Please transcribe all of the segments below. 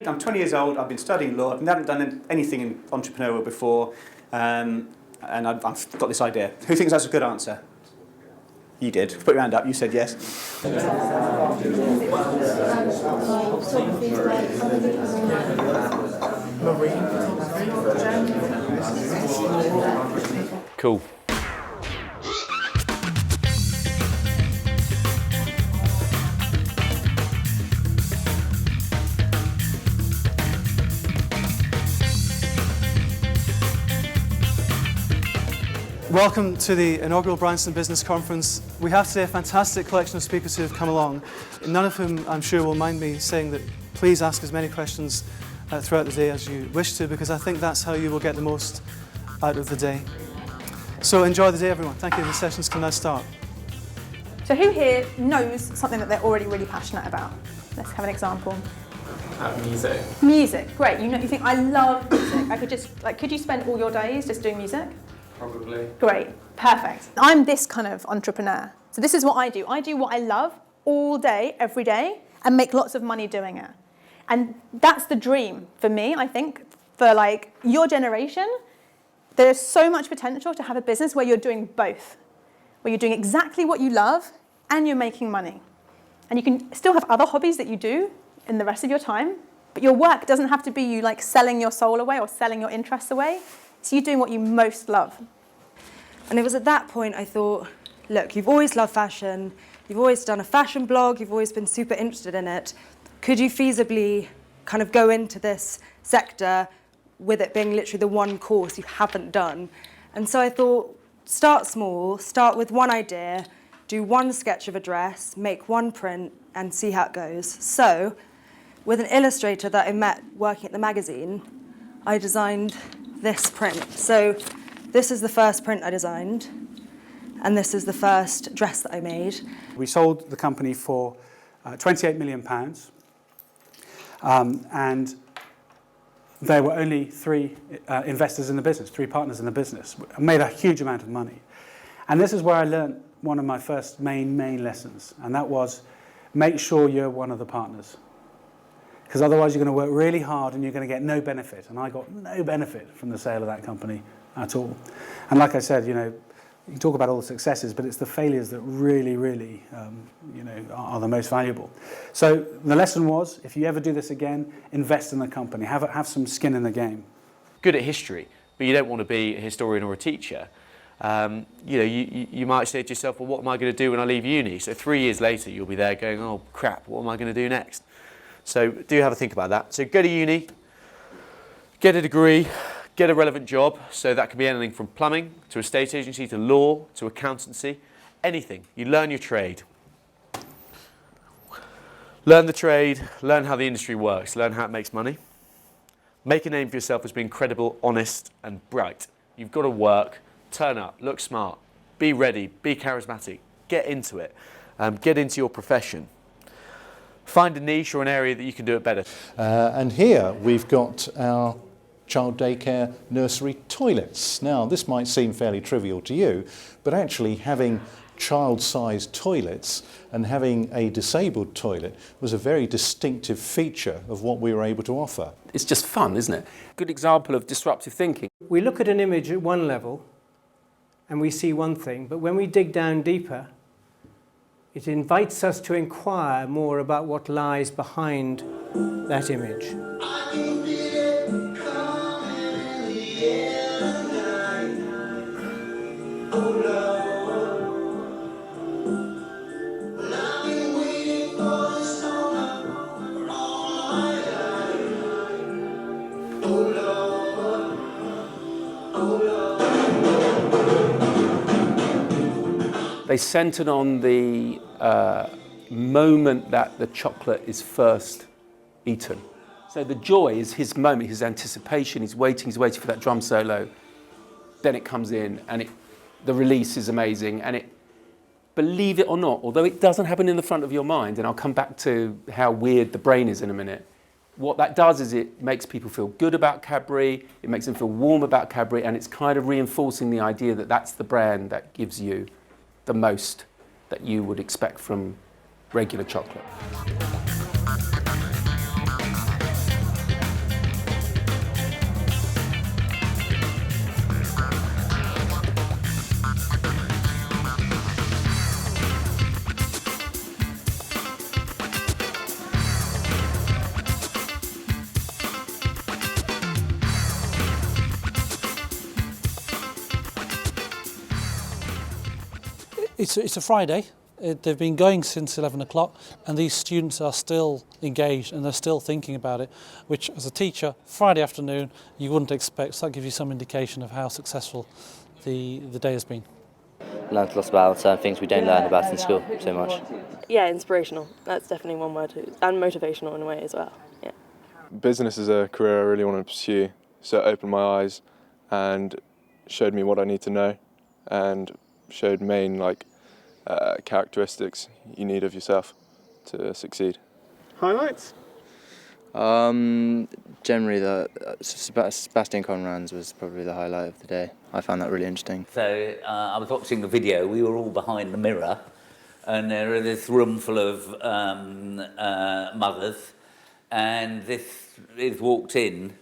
I'm 20 years old, I've been studying law, I haven't done anything entrepreneurial before, and I've got this idea. Who thinks that's a good answer? You did. Put your hand up, you said yes. Cool. Welcome to the inaugural Bryanston Business Conference. We have today a fantastic collection of speakers who have come along, none of whom I'm sure will mind me saying that please ask as many questions throughout the day as you wish to, because I think that's how you will get the most out of the day. So enjoy the day, everyone. Thank you. The sessions can now start. So who here knows something that they're already really passionate about? Let's have an example. Music. Music, great. You think, I love music. Could you spend all your days just doing music? Probably. Great, perfect. I'm this kind of entrepreneur. So this is what I do. I do what I love all day, every day, and make lots of money doing it. And that's the dream for me, I think, for like your generation. There's so much potential to have a business where you're doing both, where you're doing exactly what you love and you're making money. And you can still have other hobbies that you do in the rest of your time, but your work doesn't have to be you like selling your soul away or selling your interests away. So you're doing what you most love. And it was at that point I thought, look, you've always loved fashion, you've always done a fashion blog, you've always been super interested in it. Could you feasibly kind of go into this sector with it being literally the one course you haven't done? And so I thought, start small, start with one idea, do one sketch of a dress, make one print, and see how it goes. So, with an illustrator that I met working at the magazine, I designed this print. So this is the first print I designed, and this is the first dress that I made. We sold the company for £28 million, and there were only three investors in the business, three partners in the business. I made a huge amount of money. And this is where I learned one of my first main lessons, and that was make sure you're one of the partners. Because otherwise you're going to work really hard and you're going to get no benefit. And I got no benefit from the sale of that company at all. And like I said, you can talk about all the successes, but it's the failures that really, are the most valuable. So the lesson was, if you ever do this again, invest in the company. Have some skin in the game. Good at history, but you don't want to be a historian or a teacher. You might say to yourself, well, what am I going to do when I leave uni? So 3 years later, you'll be there going, oh, crap, what am I going to do next? So do have a think about that. So go to uni, get a degree, get a relevant job. So that can be anything from plumbing to estate agency to law to accountancy, anything. You learn your trade. Learn the trade, learn how the industry works, learn how it makes money. Make a name for yourself as being credible, honest and bright. You've got to work, turn up, look smart, be ready, be charismatic, get into it, get into your profession. Find a niche or an area that you can do it better. And here we've got our child daycare nursery toilets. Now, this might seem fairly trivial to you, but actually having child-sized toilets and having a disabled toilet was a very distinctive feature of what we were able to offer. It's just fun, isn't it? Good example of disruptive thinking. We look at an image at one level and we see one thing, but when we dig down deeper, it invites us to inquire more about what lies behind that image. They centred on the moment that the chocolate is first eaten. So the joy is his moment, his anticipation, he's waiting for that drum solo. Then it comes in and the release is amazing. And believe it or not, although it doesn't happen in the front of your mind, and I'll come back to how weird the brain is in a minute, what that does is it makes people feel good about Cadbury, it makes them feel warm about Cadbury, and it's kind of reinforcing the idea that that's the brand that gives you the most that you would expect from regular chocolate. It's a Friday. They've been going since 11 o'clock, and these students are still engaged and they're still thinking about it, which as a teacher, Friday afternoon, you wouldn't expect. So that gives you some indication of how successful the day has been. Learned lots about things we don't learn about in school so much. Yeah, inspirational. That's definitely one word. And motivational in a way as well. Yeah. Business is a career I really want to pursue, so it opened my eyes and showed me what I need to know and showed main characteristics you need of yourself to succeed. Highlights? Generally, Sebastian Conran's was probably the highlight of the day. I found that really interesting. So I was watching the video. We were all behind the mirror, and there was this room full of mothers, and this is walked in,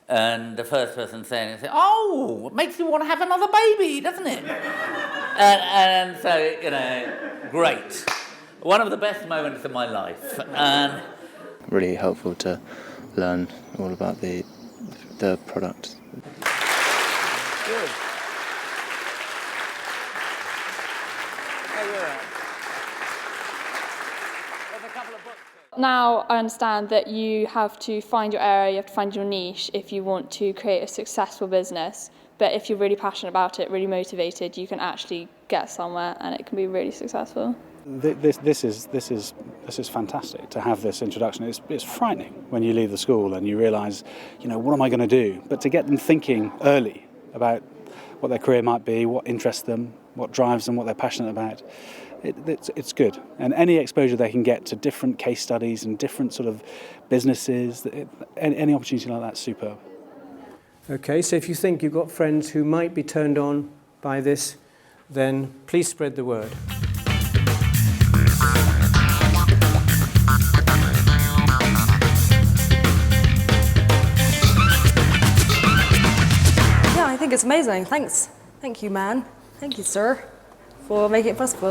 and the first person saying, "Oh, it makes you want to have another baby, doesn't it?" and so, great. One of the best moments of my life. Really helpful to learn all about the product. Good. Now I understand that you have to find your area, you have to find your niche if you want to create a successful business. But if you're really passionate about it, really motivated, you can actually get somewhere and it can be really successful. This is fantastic to have this introduction. It's frightening when you leave the school and you realise, what am I going to do? But to get them thinking early about what their career might be, what interests them, what drives them, what they're passionate about, it's good. And any exposure they can get to different case studies and different sort of businesses, any opportunity like that's superb. Okay, so if you think you've got friends who might be turned on by this, then please spread the word. Yeah, I think it's amazing. Thanks. Thank you, man. Thank you, sir, for making it possible.